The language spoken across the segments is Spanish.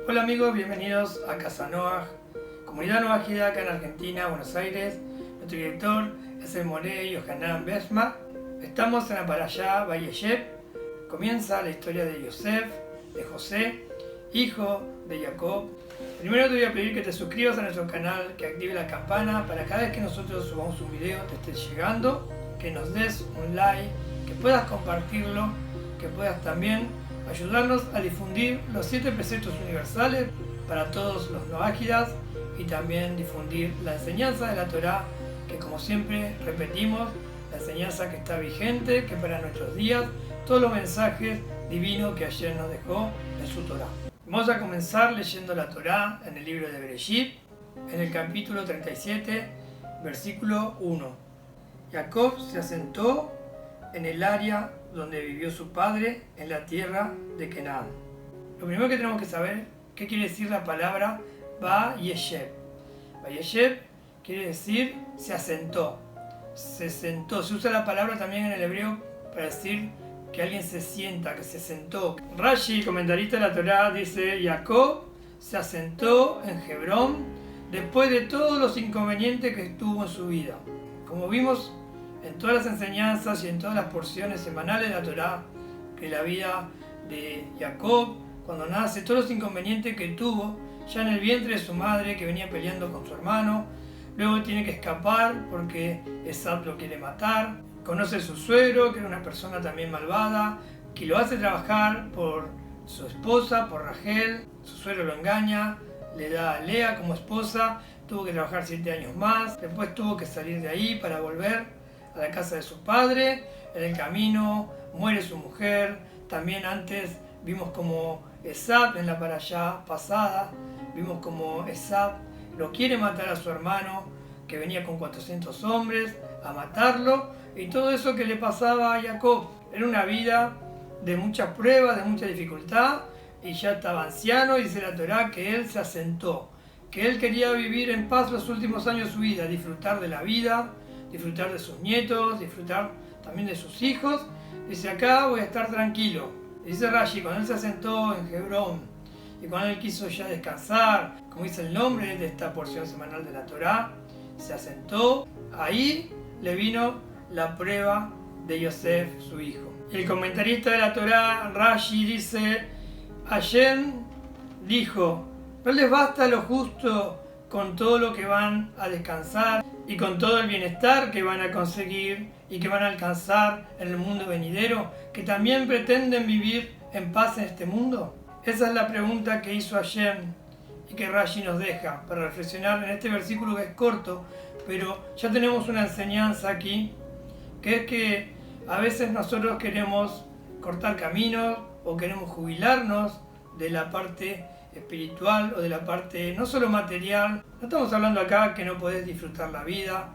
Hola amigos, bienvenidos a Casa Noaj, comunidad noágida acá en Argentina, Buenos Aires. Nuestro director es el Moré Yohanan Besma. Estamos en la Parashá Vayeshev. Comienza la historia de Yosef, de José, hijo de Jacob. Primero te voy a pedir que te suscribas a nuestro canal, que active la campana para cada vez que nosotros subamos un video te esté llegando, que nos des un like, que puedas compartirlo, que puedas también ayudarnos a difundir los 7 preceptos universales para todos los noágidas y también difundir la enseñanza de la Torá, que como siempre repetimos, la enseñanza que está vigente, que para nuestros días, todos los mensajes divinos que ayer nos dejó en su Torá. Vamos a comenzar leyendo la Torá en el libro de Bereshit, en el capítulo 37, versículo 1. Jacob se asentó en el área donde vivió su padre, en la tierra de Canaán. Lo primero que tenemos que saber, ¿qué quiere decir la palabra Vayeshev? Vayeshev quiere decir se asentó, se sentó. Se usa la palabra también en el hebreo para decir que alguien se sienta, que se sentó. Rashi, comentarista de la Torá, dice: Jacob se asentó en Hebrón después de todos los inconvenientes que tuvo en su vida. Como vimos en todas las enseñanzas y en todas las porciones semanales de la Torá, que la vida de Jacob, cuando nace, todos los inconvenientes que tuvo ya en el vientre de su madre, que venía peleando con su hermano, luego tiene que escapar porque Esab lo quiere matar, conoce a su suegro, que era una persona también malvada, que lo hace trabajar por su esposa, por Rachel. Su suegro lo engaña, le da a Lea como esposa, tuvo que trabajar 7 años más, después tuvo que salir de ahí para volver a la casa de su padre. En el camino muere su mujer. También antes vimos como Esab, en la parashá pasada, vimos como Esab lo quiere matar a su hermano, que venía con 400 hombres a matarlo, y todo eso que le pasaba a Jacob. Era una vida de muchas pruebas, de mucha dificultad, y ya estaba anciano, y dice la Torá que él se asentó, que él quería vivir en paz los últimos años de su vida, disfrutar de la vida, disfrutar de sus nietos, disfrutar también de sus hijos. Dice: acá voy a estar tranquilo. Dice Rashi, cuando él se asentó en Hebrón y cuando él quiso ya descansar, como dice el nombre de esta porción semanal de la Torá, se asentó, ahí le vino la prueba de Yosef, su hijo. Y el comentarista de la Torá, Rashi, dice: Hashem dijo, no les basta lo justo con todo lo que van a descansar y con todo el bienestar que van a conseguir y que van a alcanzar en el mundo venidero, que también pretenden vivir en paz en este mundo. Esa es la pregunta que hizo Hashem y que Rashi nos deja para reflexionar en este versículo, que es corto, pero ya tenemos una enseñanza aquí, que es que a veces nosotros queremos cortar caminos o queremos jubilarnos de la parte espiritual o de la parte no solo material. No estamos hablando acá que no podés disfrutar la vida,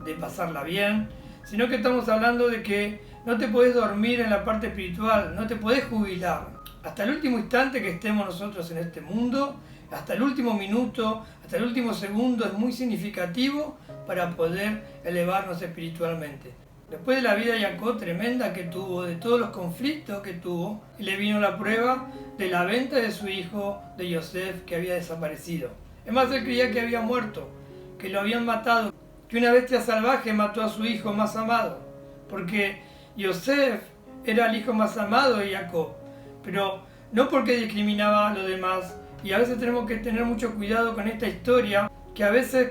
de pasarla bien, sino que estamos hablando de que no te podés dormir en la parte espiritual, no te podés jubilar. Hasta el último instante que estemos nosotros en este mundo, hasta el último minuto, hasta el último segundo, es muy significativo para poder elevarnos espiritualmente. Después de la vida de Jacob tremenda que tuvo, de todos los conflictos que tuvo, le vino la prueba de la venta de su hijo, de Yosef, que había desaparecido. Es más, él creía que había muerto, que lo habían matado, que una bestia salvaje mató a su hijo más amado, porque Yosef era el hijo más amado de Jacob, pero no porque discriminaba a los demás. Y a veces tenemos que tener mucho cuidado con esta historia, que a veces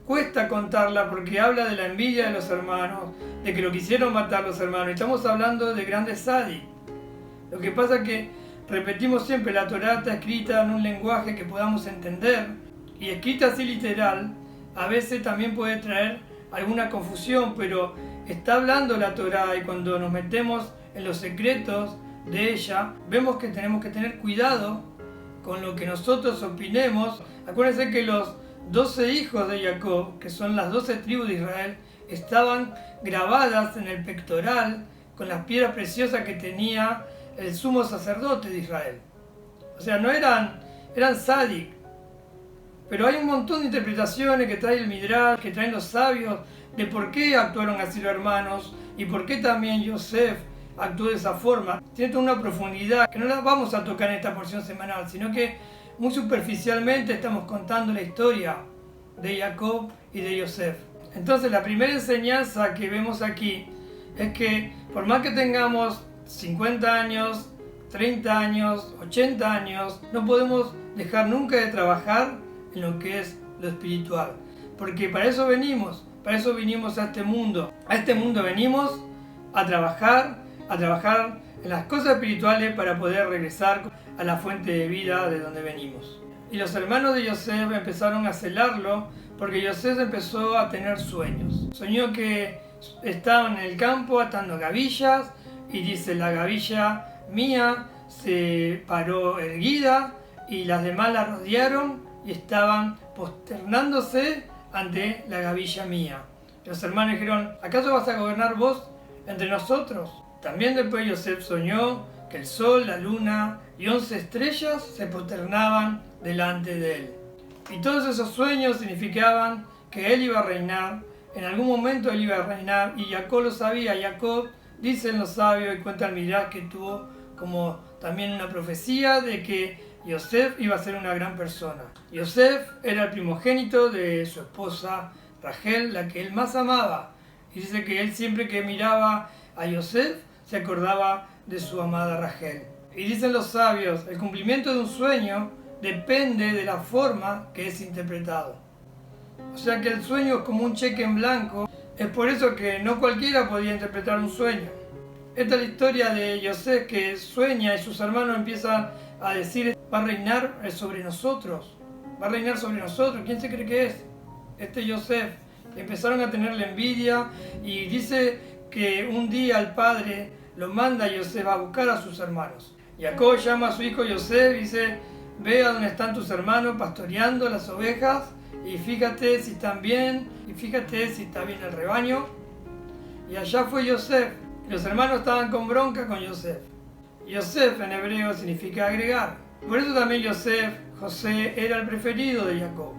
cuesta contarla porque habla de la envidia de los hermanos, de que lo quisieron matar los hermanos. Estamos hablando de grandes sadis. Lo que pasa es que repetimos siempre, la Torá está escrita en un lenguaje que podamos entender, y escrita así literal, a veces también puede traer alguna confusión, pero está hablando la Torá, y cuando nos metemos en los secretos de ella, vemos que tenemos que tener cuidado con lo que nosotros opinemos. Acuérdense que los 12 hijos de Jacob, que son las 12 tribus de Israel, estaban grabadas en el pectoral con las piedras preciosas que tenía el sumo sacerdote de Israel. O sea, no eran sádic. Pero hay un montón de interpretaciones que trae el Midrash, que traen los sabios, de por qué actuaron así los hermanos y por qué también Yosef actuó de esa forma. Tiene toda una profundidad que no la vamos a tocar en esta porción semanal, sino que muy superficialmente estamos contando la historia de Jacob y de Yosef. Entonces la primera enseñanza que vemos aquí es que por más que tengamos 50 años, 30 años, 80 años, no podemos dejar nunca de trabajar en lo que es lo espiritual. Porque para eso vinimos a este mundo. A este mundo venimos a trabajar en las cosas espirituales para poder regresar a la fuente de vida de donde venimos. Y los hermanos de Yosef empezaron a celarlo porque Yosef empezó a tener sueños. Soñó que estaban en el campo atando gavillas y dice: la gavilla mía se paró erguida y las demás la rodearon y estaban posternándose ante la gavilla mía. Los hermanos dijeron: ¿acaso vas a gobernar vos entre nosotros? También después Yosef soñó que el sol, la luna y 11 estrellas se posternaban delante de él. Y todos esos sueños significaban que él iba a reinar. En algún momento él iba a reinar y Jacob lo sabía. Jacob, dicen los sabios y cuenta el Midrash, que tuvo como también una profecía de que Yosef iba a ser una gran persona. Yosef era el primogénito de su esposa Rachel, la que él más amaba. Y dice que él siempre que miraba a Yosef se acordaba de su amada Rachel. Y dicen los sabios, el cumplimiento de un sueño depende de la forma que es interpretado. O sea que el sueño es como un cheque en blanco. Es por eso que no cualquiera podía interpretar un sueño. Esta es la historia de Yosef, que sueña y sus hermanos empiezan a decir: va a reinar sobre nosotros. Va a reinar sobre nosotros. ¿Quién se cree que es? Este Yosef. Empezaron a tenerle envidia y dice que un día el padre lo manda a Yosef a buscar a sus hermanos. Jacob llama a su hijo Yosef y dice: ve a donde están tus hermanos pastoreando las ovejas y fíjate si están bien, y fíjate si está bien el rebaño. Y allá fue Yosef. Los hermanos estaban con bronca con Yosef. Yosef en hebreo significa agregar. Por eso también José era el preferido de Jacob.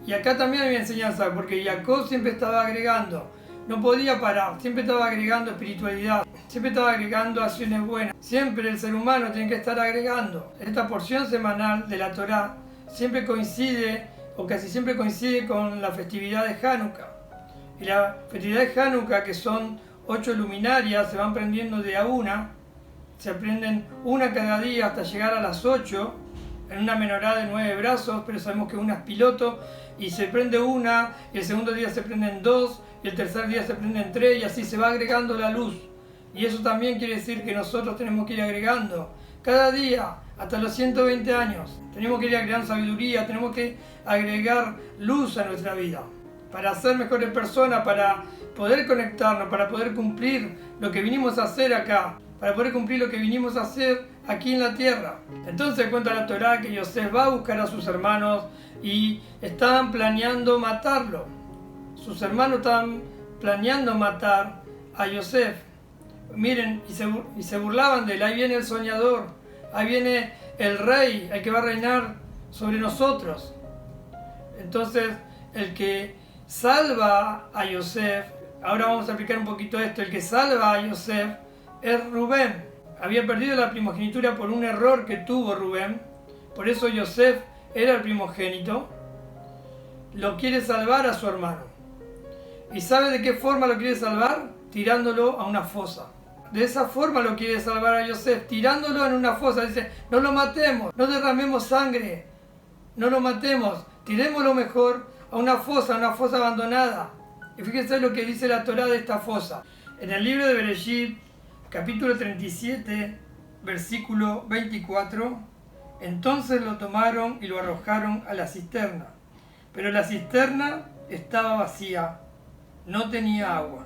Y acá también hay enseñanza, porque Jacob siempre estaba agregando. No podía parar, siempre estaba agregando espiritualidad, siempre estaba agregando acciones buenas. Siempre el ser humano tiene que estar agregando. Esta porción semanal de la Torá siempre coincide, o casi siempre coincide, con la festividad de Hanukkah. Y la festividad de Hanukkah, que son 8 luminarias, se van prendiendo de a una. Se prenden una cada día hasta llegar a las 8, en una menorá de 9 brazos, pero sabemos que una es piloto, y se prende una, y el segundo día se prenden 2, y el tercer día se prenden 3, y así se va agregando la luz. Y eso también quiere decir que nosotros tenemos que ir agregando cada día, hasta los 120 años. Tenemos que ir agregando sabiduría, tenemos que agregar luz a nuestra vida, para ser mejores personas, para poder conectarnos, para poder cumplir lo que vinimos a hacer acá, para poder cumplir lo que vinimos a hacer aquí en la tierra. Entonces cuenta la Torá que Yosef va a buscar a sus hermanos y estaban planeando matarlo. Sus hermanos estaban planeando matar a Yosef. Miren, y se burlaban de él. Ahí viene el soñador, ahí viene el rey, el que va a reinar sobre nosotros. Entonces el que salva a Yosef, ahora vamos a explicar un poquito esto, el que salva a Yosef es Rubén. Había perdido la primogenitura por un error que tuvo Rubén, por eso Yosef era el primogénito. Lo quiere salvar a su hermano. ¿Y sabe de qué forma lo quiere salvar? Tirándolo a una fosa. De esa forma lo quiere salvar a Yosef, tirándolo en una fosa. Dice: no lo matemos, no derramemos sangre, no lo matemos, tirémoslo mejor a una fosa abandonada. Y fíjense lo que dice la Torá de esta fosa. En el libro de Bereshit, capítulo 37, versículo 24, entonces lo tomaron y lo arrojaron a la cisterna. Pero la cisterna estaba vacía, no tenía agua.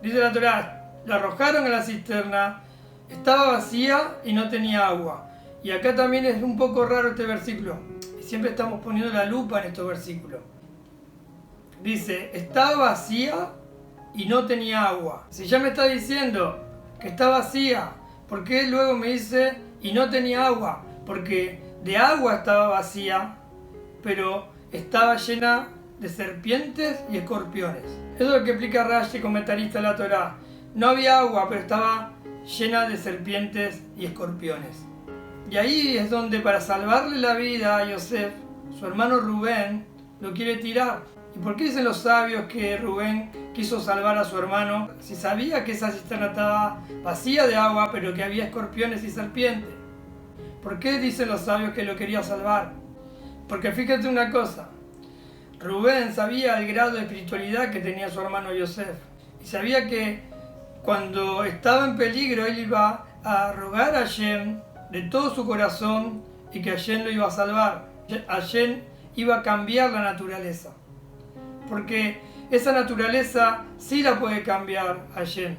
Dice la Torá, la arrojaron a la cisterna, estaba vacía y no tenía agua. Y acá también es un poco raro este versículo. Y siempre estamos poniendo la lupa en estos versículos. Dice, estaba vacía y no tenía agua. Si ya me está diciendo que está vacía, ¿por qué luego me dice y no tenía agua? Porque de agua estaba vacía, pero estaba llena de serpientes y escorpiones. Eso es lo que explica Rashi, comentarista de la Torá. No había agua, pero estaba llena de serpientes y escorpiones. Y ahí es donde, para salvarle la vida a Yosef, su hermano Rubén lo quiere tirar. ¿Y por qué dicen los sabios que Rubén quiso salvar a su hermano si sabía que esa cisterna estaba vacía de agua, pero que había escorpiones y serpientes? ¿Por qué dicen los sabios que lo quería salvar? Porque fíjate una cosa, Rubén sabía el grado de espiritualidad que tenía su hermano Yosef, y sabía que cuando estaba en peligro él iba a rogar a Hashem de todo su corazón y que Hashem lo iba a salvar. Hashem iba a cambiar la naturaleza, porque esa naturaleza sí la puede cambiar Hashem.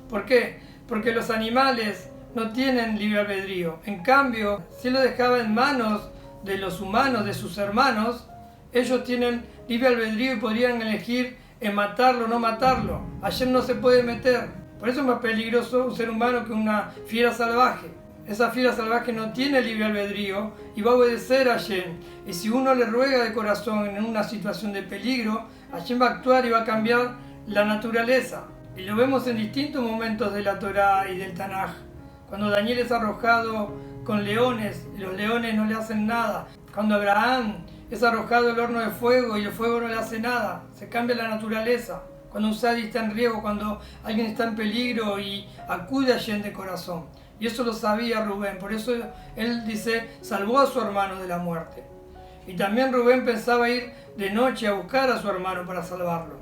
¿Por qué? Porque los animales no tienen libre albedrío. En cambio, si lo dejaba en manos de los humanos, de sus hermanos, ellos tienen libre albedrío y podrían elegir en matarlo o no matarlo. Hashem no se puede meter. Por eso es más peligroso un ser humano que una fiera salvaje. Esa fiera salvaje no tiene libre albedrío y va a obedecer a Hashem. Y si uno le ruega de corazón en una situación de peligro, Hashem va a actuar y va a cambiar la naturaleza. Y lo vemos en distintos momentos de la Torá y del Tanaj. Cuando Daniel es arrojado con leones, y los leones no le hacen nada. Cuando Abraham es arrojado al horno de fuego y el fuego no le hace nada. Se cambia la naturaleza. Cuando un sadi está en riesgo, cuando alguien está en peligro y acude a Hashem de corazón. Y eso lo sabía Rubén, por eso él dice, salvó a su hermano de la muerte. Y también Rubén pensaba ir de noche a buscar a su hermano para salvarlo.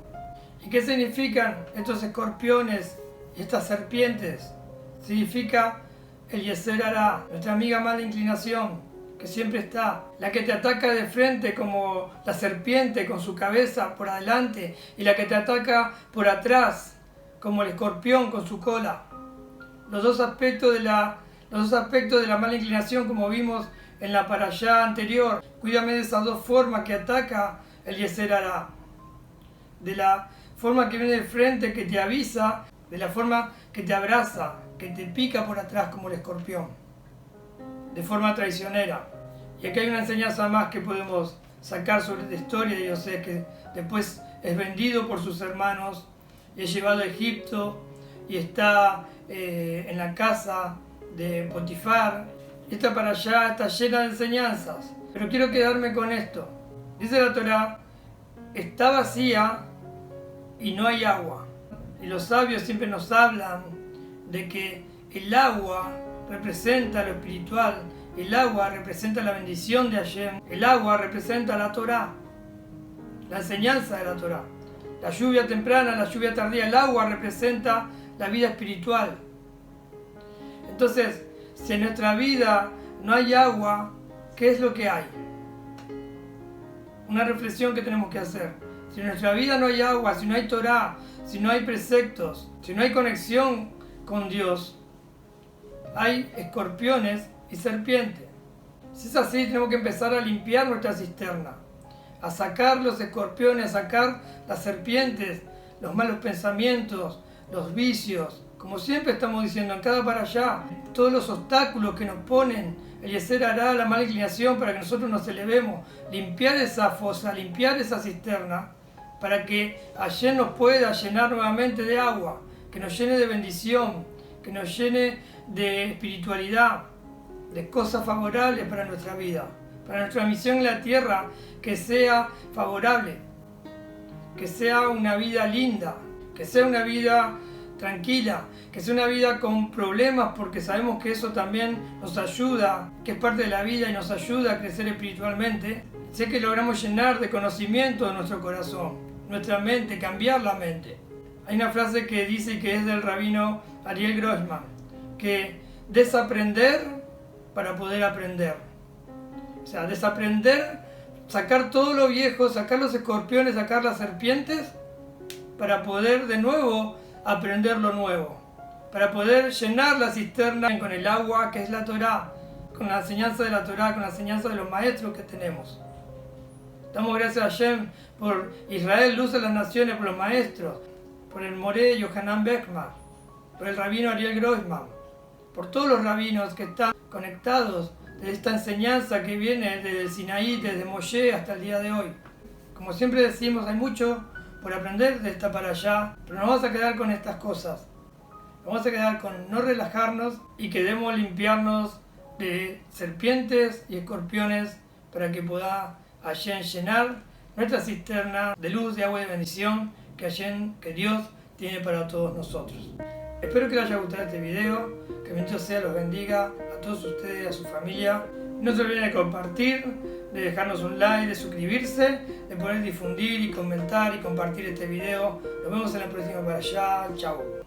¿Y qué significan estos escorpiones y estas serpientes? Significa el Yeser Hará, nuestra amiga mala inclinación, que siempre está, la que te ataca de frente como la serpiente con su cabeza por adelante y la que te ataca por atrás como el escorpión con su cola. Los dos aspectos de la mala inclinación, como vimos en la parashá anterior. Cuídame de esas dos formas que ataca el Yeser Hará. De la forma que viene de frente, que te avisa, de la forma que te abraza, que te pica por atrás como el escorpión, de forma traicionera. Y aquí hay una enseñanza más que podemos sacar sobre la historia de Yosef, que después es vendido por sus hermanos y es llevado a Egipto y está en la casa de Potifar. Esta para allá está llena de enseñanzas, pero quiero quedarme con esto. Dice la Torá, está vacía y no hay agua. Y los sabios siempre nos hablan de que el agua representa lo espiritual, el agua representa la bendición de Hashem, el agua representa la Torá, la enseñanza de la Torá. La lluvia temprana, la lluvia tardía, el agua representa la vida espiritual. Entonces, si en nuestra vida no hay agua, ¿qué es lo que hay? Una reflexión que tenemos que hacer. Si en nuestra vida no hay agua, si no hay Torá, si no hay preceptos, si no hay conexión con Dios, hay escorpiones y serpientes. Si es así, tenemos que empezar a limpiar nuestra cisterna, a sacar los escorpiones, a sacar las serpientes, los malos pensamientos, los vicios. Como siempre estamos diciendo, en cada para allá, todos los obstáculos que nos ponen el Yeser Hará, la mala inclinación, para que nosotros nos elevemos, limpiar esa fosa, limpiar esa cisterna, para que Hashem nos pueda llenar nuevamente de agua, que nos llene de bendición, que nos llene de espiritualidad, de cosas favorables para nuestra vida, para nuestra misión en la tierra, que sea favorable, que sea una vida linda, que sea una vida tranquila, que sea una vida con problemas, porque sabemos que eso también nos ayuda, que es parte de la vida y nos ayuda a crecer espiritualmente. Sé que logramos llenar de conocimiento de nuestro corazón, nuestra mente, cambiar la mente. Hay una frase que dice, que es del rabino Ariel Grossman, que desaprender para poder aprender. O sea, desaprender, sacar todo lo viejo, sacar los escorpiones, sacar las serpientes, para poder de nuevo aprender lo nuevo, para poder llenar la cisterna con el agua que es la Torá, con la enseñanza de la Torá, con la enseñanza de los maestros que tenemos. Damos gracias a Hashem por Israel, luz de las naciones, por los maestros, por el Moré Yohanan Beckman, por el rabino Ariel Grossman, por todos los rabinos que están conectados de esta enseñanza que viene desde el Sinaí, desde Moshe hasta el día de hoy. Como siempre decimos, hay mucho por aprender de esta para allá, pero nos vamos a quedar con estas cosas. Nos vamos a quedar con no relajarnos y queremos limpiarnos de serpientes y escorpiones para que pueda Hashem llenar nuestra cisterna de luz, de agua y de bendición que Dios tiene para todos nosotros. Espero que les haya gustado este video, que bendito sea, los bendiga a todos ustedes y a su familia. No se olviden de compartir, de dejarnos un like, de suscribirse, de poder difundir y comentar y compartir este video. Nos vemos en la próxima para allá. Chao.